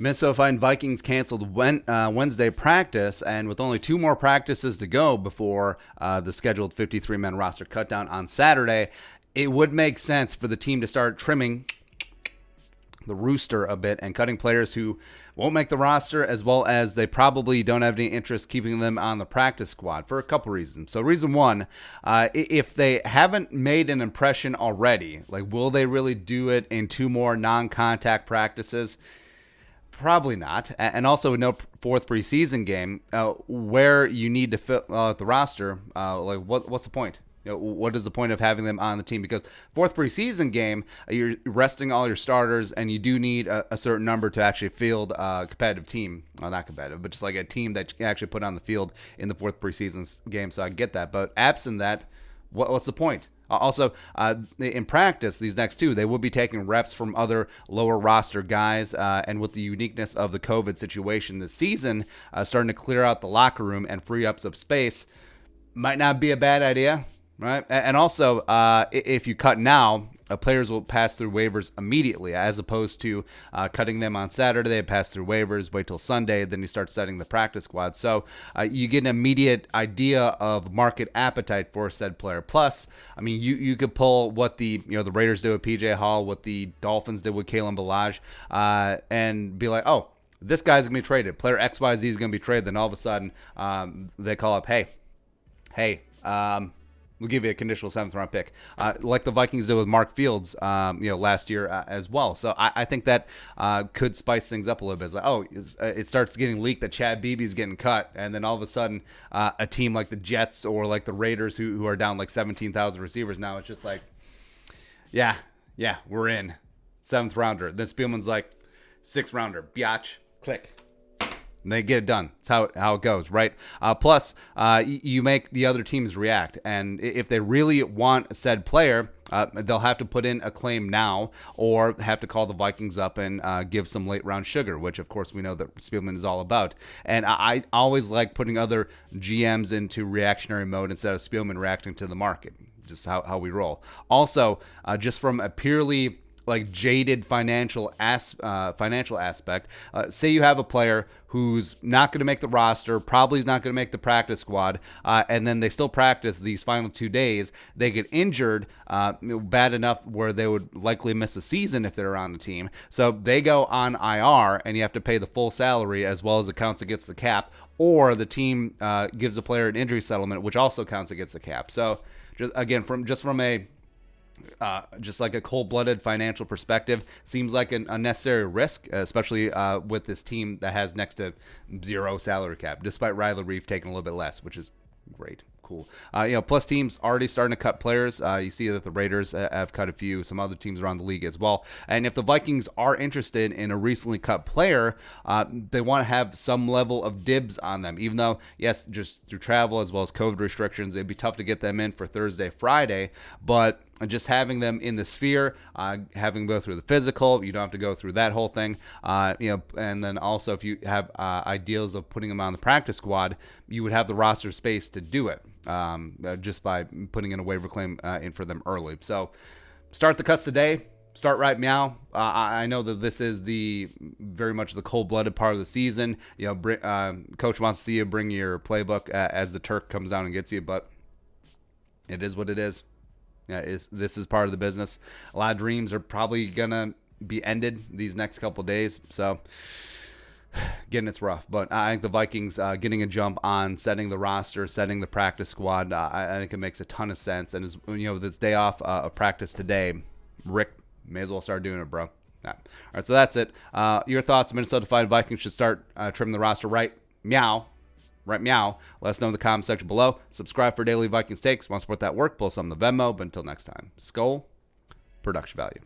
Minnesota Vikings canceled Wednesday practice, and with only 2 more practices to go before the scheduled 53-man roster cutdown on Saturday, it would make sense for the team to start trimming the rooster a bit and cutting players who won't make the roster, as well as they probably don't have any interest keeping them on the practice squad for a couple reasons. So reason one, if they haven't made an impression already, like will they really do it in 2 more non-contact practices? Probably not. And also with no 4th preseason game, where you need to fill out the roster, what's the point? What is the point of having them on the team? Because 4th preseason game, you're resting all your starters, and you do need a certain number to actually field a competitive team. Well, not competitive, but just like a team that you can actually put on the field in the 4th preseason game. So I get that. But absent that, what's the point? Also, in practice, these next 2, they will be taking reps from other lower roster guys. And with the uniqueness of the COVID situation this season, starting to clear out the locker room and free up some space might not be a bad idea. Right. And also, if you cut now, players will pass through waivers immediately, as opposed to cutting them on Saturday. They pass through waivers, wait till Sunday, then you start setting the practice squad. So you get an immediate idea of market appetite for said player. Plus, I mean, you could pull what the Raiders did with PJ Hall, what the Dolphins did with Kalen Ballage, and be like, oh, this guy's gonna be traded. Player XYZ is gonna be traded. Then all of a sudden, they call up, hey. We'll give you a conditional 7th round pick, like the Vikings did with Mark Fields, last year as well. So I think that could spice things up a little bit. It's like, it starts getting leaked that Chad Beebe's getting cut, and then all of a sudden, a team like the Jets or like the Raiders, who are down like 17,000 receivers now, it's just like, yeah, we're in 7th rounder. Then Spielman's like 6th rounder, biatch, click. And they get it done. That's how it goes, right? Plus, you make the other teams react. And if they really want a said player, they'll have to put in a claim now or have to call the Vikings up and give some late-round sugar, which, of course, we know that Spielman is all about. And I always like putting other GMs into reactionary mode instead of Spielman reacting to the market, just how we roll. Also, just from a purely jaded financial aspect. Say you have a player who's not going to make the roster, probably is not going to make the practice squad, and then they still practice these final 2 days. They get injured bad enough where they would likely miss a season if they're on the team. So they go on IR, and you have to pay the full salary as well as it counts against the cap, or the team gives a player an injury settlement, which also counts against the cap. So just like a cold-blooded financial perspective, seems like an unnecessary risk, especially with this team that has next to 0 salary cap, despite Riley Reef taking a little bit less, which is great. Cool. Plus teams already starting to cut players. You see that the Raiders have cut a few, some other teams around the league as well. And if the Vikings are interested in a recently cut player, they want to have some level of dibs on them, even though, yes, just through travel as well as COVID restrictions, it'd be tough to get them in for Thursday, Friday, but just having them in the sphere, having them go through the physical, you don't have to go through that whole thing, and then also if you have ideals of putting them on the practice squad, you would have the roster space to do it just by putting in a waiver claim in for them early. So start the cuts today. Start right meow. I know that this is the very much the cold-blooded part of the season. Coach wants to see you bring your playbook as the Turk comes down and gets you, but it is what it is. Yeah, this is part of the business. A lot of dreams are probably gonna be ended these next couple of days, so getting it's rough. But I think the Vikings getting a jump on setting the roster, setting the practice squad, I think it makes a ton of sense. And this day off of practice today, Rick may as well start doing it, bro. Yeah. All right, so that's it. Your thoughts? Minnesota Vikings should start trimming the roster right? Meow. Right, meow. Let us know in the comment section below. Subscribe for daily Vikings takes. Want to support that work? Pull some of the Venmo. But until next time, Skull, production value.